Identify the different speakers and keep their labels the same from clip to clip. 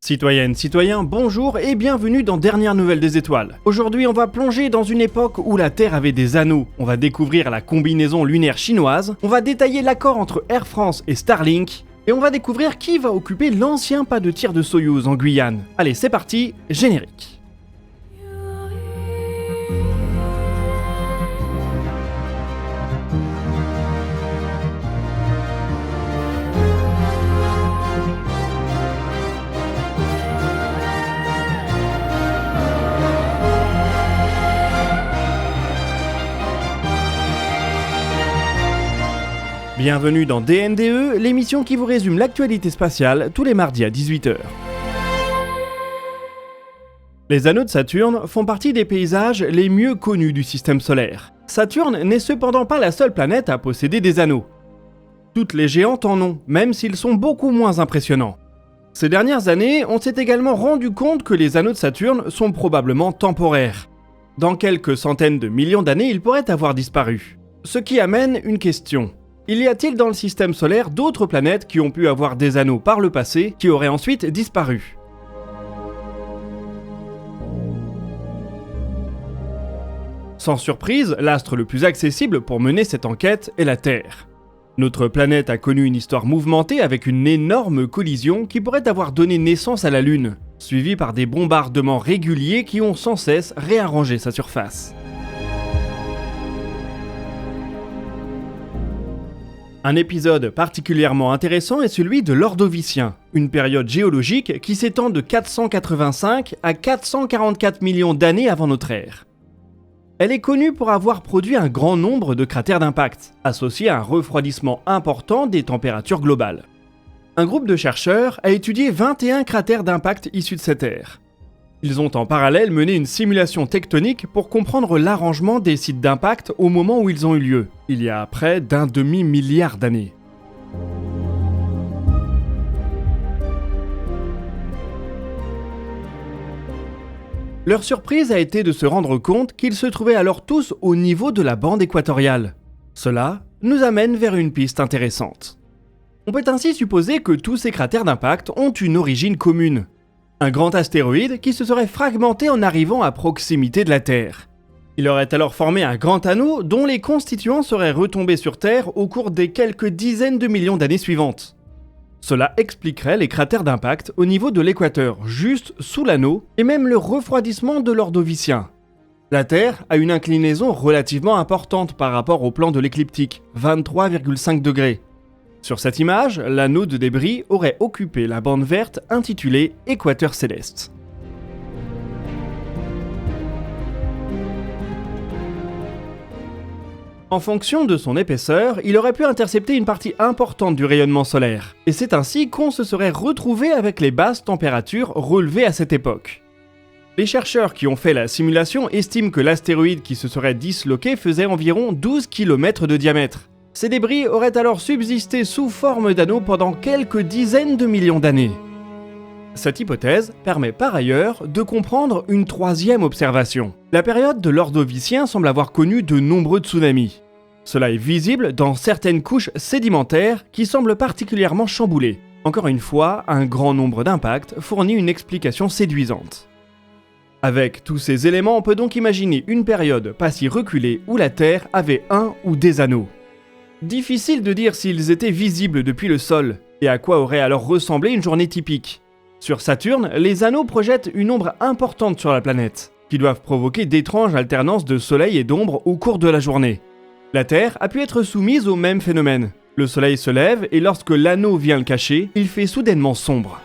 Speaker 1: Citoyennes, citoyens, bonjour et bienvenue dans Dernières Nouvelles des Étoiles. Aujourd'hui, on va plonger dans une époque où la Terre avait des anneaux. On va découvrir la combinaison lunaire chinoise, on va détailler l'accord entre Air France et Starlink, et on va découvrir qui va occuper l'ancien pas de tir de Soyouz en Guyane. Allez, c'est parti, générique. Bienvenue dans DNDE, l'émission qui vous résume l'actualité spatiale tous les mardis à 18h. Les anneaux de Saturne font partie des paysages les mieux connus du système solaire. Saturne n'est cependant pas la seule planète à posséder des anneaux. Toutes les géantes en ont, même s'ils sont beaucoup moins impressionnants. Ces dernières années, on s'est également rendu compte que les anneaux de Saturne sont probablement temporaires. Dans quelques centaines de millions d'années, ils pourraient avoir disparu. Ce qui amène une question. Y a-t-il dans le système solaire d'autres planètes qui ont pu avoir des anneaux par le passé, qui auraient ensuite disparu ? Sans surprise, l'astre le plus accessible pour mener cette enquête est la Terre. Notre planète a connu une histoire mouvementée avec une énorme collision qui pourrait avoir donné naissance à la Lune, suivie par des bombardements réguliers qui ont sans cesse réarrangé sa surface. Un épisode particulièrement intéressant est celui de l'Ordovicien, une période géologique qui s'étend de 485 à 444 millions d'années avant notre ère. Elle est connue pour avoir produit un grand nombre de cratères d'impact, associés à un refroidissement important des températures globales. Un groupe de chercheurs a étudié 21 cratères d'impact issus de cette ère. Ils ont en parallèle mené une simulation tectonique pour comprendre l'arrangement des sites d'impact au moment où ils ont eu lieu, il y a près d'un demi-milliard d'années. Leur surprise a été de se rendre compte qu'ils se trouvaient alors tous au niveau de la bande équatoriale. Cela nous amène vers une piste intéressante. On peut ainsi supposer que tous ces cratères d'impact ont une origine commune. Un grand astéroïde qui se serait fragmenté en arrivant à proximité de la Terre. Il aurait alors formé un grand anneau dont les constituants seraient retombés sur Terre au cours des quelques dizaines de millions d'années suivantes. Cela expliquerait les cratères d'impact au niveau de l'équateur, juste sous l'anneau, et même le refroidissement de l'Ordovicien. La Terre a une inclinaison relativement importante par rapport au plan de l'écliptique, 23,5 degrés. Sur cette image, l'anneau de débris aurait occupé la bande verte intitulée Équateur céleste. En fonction de son épaisseur, il aurait pu intercepter une partie importante du rayonnement solaire, et c'est ainsi qu'on se serait retrouvé avec les basses températures relevées à cette époque. Les chercheurs qui ont fait la simulation estiment que l'astéroïde qui se serait disloqué faisait environ 12 km de diamètre. Ces débris auraient alors subsisté sous forme d'anneaux pendant quelques dizaines de millions d'années. Cette hypothèse permet par ailleurs de comprendre une troisième observation. La période de l'Ordovicien semble avoir connu de nombreux tsunamis. Cela est visible dans certaines couches sédimentaires qui semblent particulièrement chamboulées. Encore une fois, un grand nombre d'impacts fournit une explication séduisante. Avec tous ces éléments, on peut donc imaginer une période pas si reculée où la Terre avait un ou des anneaux. Difficile de dire s'ils étaient visibles depuis le sol, et à quoi aurait alors ressemblé une journée typique. Sur Saturne, les anneaux projettent une ombre importante sur la planète, qui doivent provoquer d'étranges alternances de soleil et d'ombre au cours de la journée. La Terre a pu être soumise au même phénomène. Le soleil se lève et lorsque l'anneau vient le cacher, il fait soudainement sombre.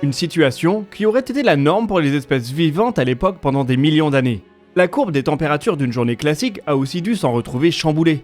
Speaker 1: Une situation qui aurait été la norme pour les espèces vivantes à l'époque pendant des millions d'années. La courbe des températures d'une journée classique a aussi dû s'en retrouver chamboulée.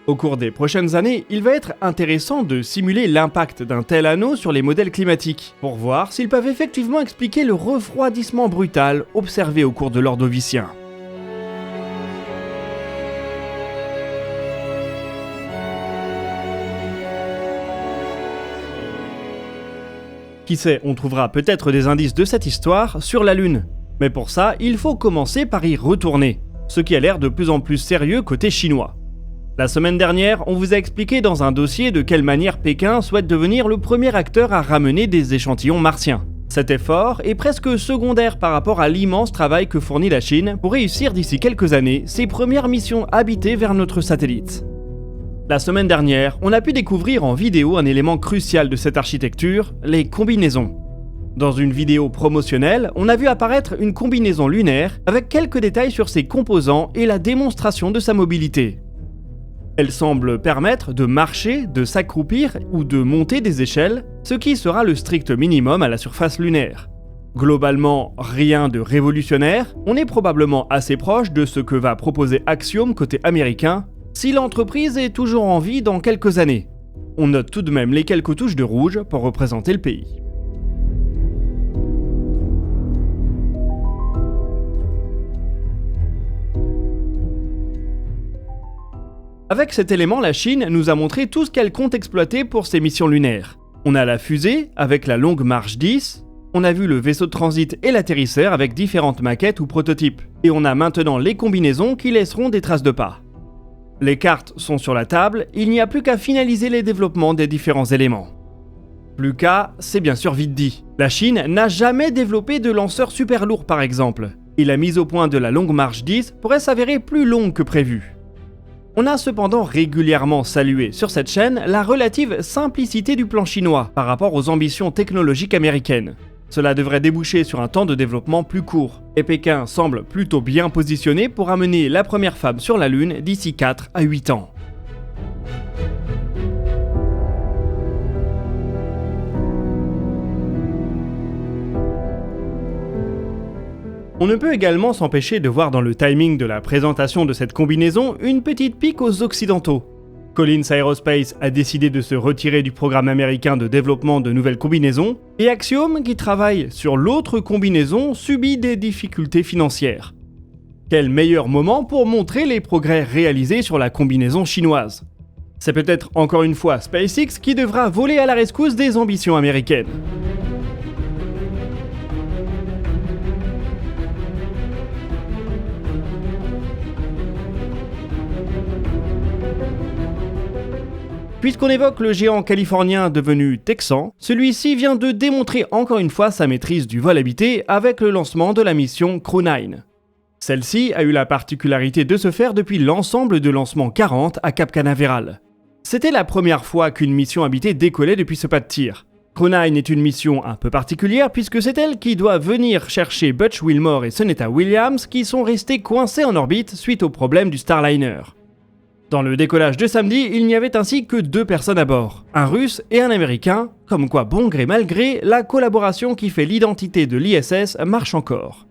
Speaker 1: Au cours des prochaines années, il va être intéressant de simuler l'impact d'un tel anneau sur les modèles climatiques, pour voir s'ils peuvent effectivement expliquer le refroidissement brutal observé au cours de l'Ordovicien. Qui sait, on trouvera peut-être des indices de cette histoire sur la Lune. Mais pour ça, il faut commencer par y retourner, ce qui a l'air de plus en plus sérieux côté chinois. La semaine dernière, on vous a expliqué dans un dossier de quelle manière Pékin souhaite devenir le premier acteur à ramener des échantillons martiens. Cet effort est presque secondaire par rapport à l'immense travail que fournit la Chine pour réussir d'ici quelques années ses premières missions habitées vers notre satellite. La semaine dernière, on a pu découvrir en vidéo un élément crucial de cette architecture, les combinaisons. Dans une vidéo promotionnelle, on a vu apparaître une combinaison lunaire avec quelques détails sur ses composants et la démonstration de sa mobilité. Elle semble permettre de marcher, de s'accroupir ou de monter des échelles, ce qui sera le strict minimum à la surface lunaire. Globalement, rien de révolutionnaire, on est probablement assez proche de ce que va proposer Axiom côté américain, si l'entreprise est toujours en vie dans quelques années. On note tout de même les quelques touches de rouge pour représenter le pays. Avec cet élément, la Chine nous a montré tout ce qu'elle compte exploiter pour ses missions lunaires. On a la fusée avec la Longue Marche 10, on a vu le vaisseau de transit et l'atterrisseur avec différentes maquettes ou prototypes, et on a maintenant les combinaisons qui laisseront des traces de pas. Les cartes sont sur la table, il n'y a plus qu'à finaliser les développements des différents éléments. Plus qu'à, c'est bien sûr vite dit. La Chine n'a jamais développé de lanceur super lourd par exemple, et la mise au point de la Longue Marche 10 pourrait s'avérer plus longue que prévu. On a cependant régulièrement salué sur cette chaîne la relative simplicité du plan chinois par rapport aux ambitions technologiques américaines. Cela devrait déboucher sur un temps de développement plus court, et Pékin semble plutôt bien positionné pour amener la première femme sur la Lune d'ici 4 à 8 ans. On ne peut également s'empêcher de voir dans le timing de la présentation de cette combinaison une petite pique aux Occidentaux. Collins Aerospace a décidé de se retirer du programme américain de développement de nouvelles combinaisons, et Axiom, qui travaille sur l'autre combinaison, subit des difficultés financières. Quel meilleur moment pour montrer les progrès réalisés sur la combinaison chinoise. C'est peut-être encore une fois SpaceX qui devra voler à la rescousse des ambitions américaines. Puisqu'on évoque le géant californien devenu texan, celui-ci vient de démontrer encore une fois sa maîtrise du vol habité avec le lancement de la mission Crew 9. Celle-ci a eu la particularité de se faire depuis l'ensemble de lancements 40 à Cap Canaveral. C'était la première fois qu'une mission habitée décollait depuis ce pas de tir. Crew 9 est une mission un peu particulière puisque c'est elle qui doit venir chercher Butch Wilmore et Sunetta Williams qui sont restés coincés en orbite suite au problème du Starliner. Dans le décollage de samedi, il n'y avait ainsi que 2 personnes à bord, un Russe et un Américain, comme quoi bon gré mal gré, la collaboration qui fait l'identité de l'ISS marche encore.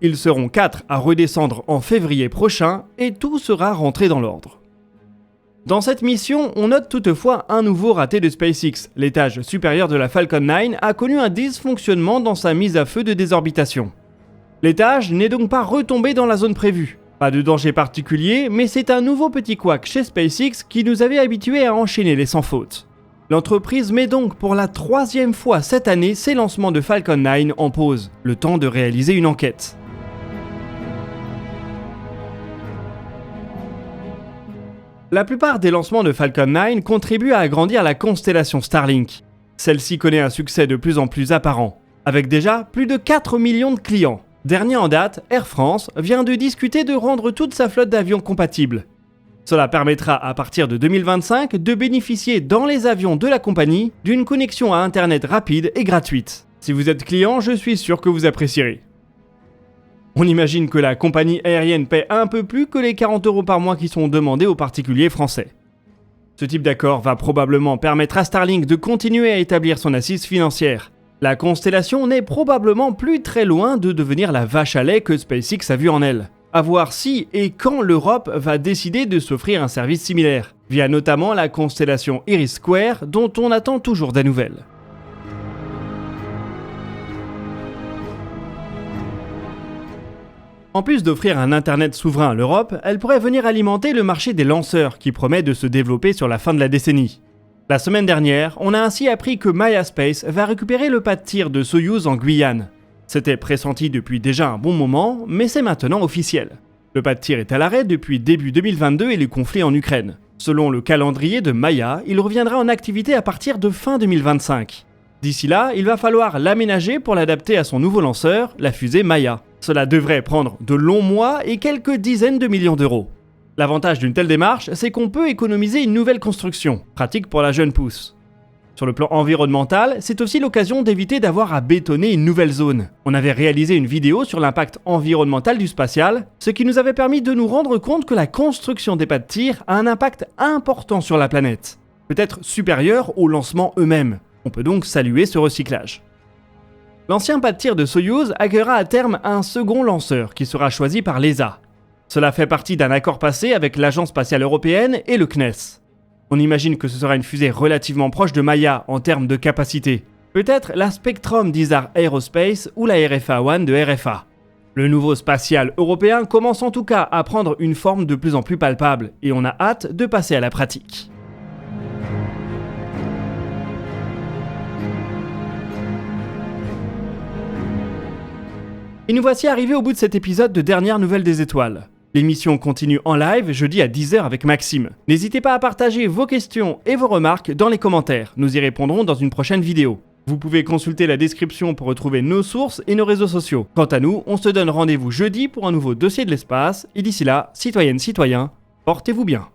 Speaker 1: Ils seront 4 à redescendre en février prochain et tout sera rentré dans l'ordre. Dans cette mission, on note toutefois un nouveau raté de SpaceX. L'étage supérieur de la Falcon 9 a connu un dysfonctionnement dans sa mise à feu de désorbitation. L'étage n'est donc pas retombé dans la zone prévue. Pas de danger particulier, mais c'est un nouveau petit couac chez SpaceX qui nous avait habitués à enchaîner les sans faute. L'entreprise met donc pour la 3e fois cette année ses lancements de Falcon 9 en pause, le temps de réaliser une enquête. La plupart des lancements de Falcon 9 contribuent à agrandir la constellation Starlink. Celle-ci connaît un succès de plus en plus apparent, avec déjà plus de 4 millions de clients. Dernier en date, Air France vient de discuter de rendre toute sa flotte d'avions compatibles. Cela permettra à partir de 2025 de bénéficier dans les avions de la compagnie d'une connexion à Internet rapide et gratuite. Si vous êtes client, je suis sûr que vous apprécierez. On imagine que la compagnie aérienne paie un peu plus que les 40 € par mois qui sont demandés aux particuliers français. Ce type d'accord va probablement permettre à Starlink de continuer à établir son assise financière. La constellation n'est probablement plus très loin de devenir la vache à lait que SpaceX a vu en elle. À voir si et quand l'Europe va décider de s'offrir un service similaire, via notamment la constellation Iris Square dont on attend toujours des nouvelles. En plus d'offrir un internet souverain à l'Europe, elle pourrait venir alimenter le marché des lanceurs qui promet de se développer sur la fin de la décennie. La semaine dernière, on a ainsi appris que Maya Space va récupérer le pas de tir de Soyouz en Guyane. C'était pressenti depuis déjà un bon moment, mais c'est maintenant officiel. Le pas de tir est à l'arrêt depuis début 2022 et le conflit en Ukraine. Selon le calendrier de Maya, il reviendra en activité à partir de fin 2025. D'ici là, il va falloir l'aménager pour l'adapter à son nouveau lanceur, la fusée Maya. Cela devrait prendre de longs mois et quelques dizaines de millions d'euros. L'avantage d'une telle démarche, c'est qu'on peut économiser une nouvelle construction, pratique pour la jeune pousse. Sur le plan environnemental, c'est aussi l'occasion d'éviter d'avoir à bétonner une nouvelle zone. On avait réalisé une vidéo sur l'impact environnemental du spatial, ce qui nous avait permis de nous rendre compte que la construction des pas de tir a un impact important sur la planète, peut-être supérieur aux lancements eux-mêmes. On peut donc saluer ce recyclage. L'ancien pas de tir de Soyouz accueillera à terme un second lanceur qui sera choisi par l'ESA. Cela fait partie d'un accord passé avec l'Agence spatiale européenne et le CNES. On imagine que ce sera une fusée relativement proche de Maya en termes de capacité. Peut-être la Spectrum d'Isar Aerospace ou la RFA-1 de RFA. Le nouveau spatial européen commence en tout cas à prendre une forme de plus en plus palpable et on a hâte de passer à la pratique. Et nous voici arrivés au bout de cet épisode de Dernières Nouvelles des Étoiles. L'émission continue en live jeudi à 10h avec Maxime. N'hésitez pas à partager vos questions et vos remarques dans les commentaires. Nous y répondrons dans une prochaine vidéo. Vous pouvez consulter la description pour retrouver nos sources et nos réseaux sociaux. Quant à nous, on se donne rendez-vous jeudi pour un nouveau dossier de l'espace. Et d'ici là, citoyennes, citoyens, portez-vous bien.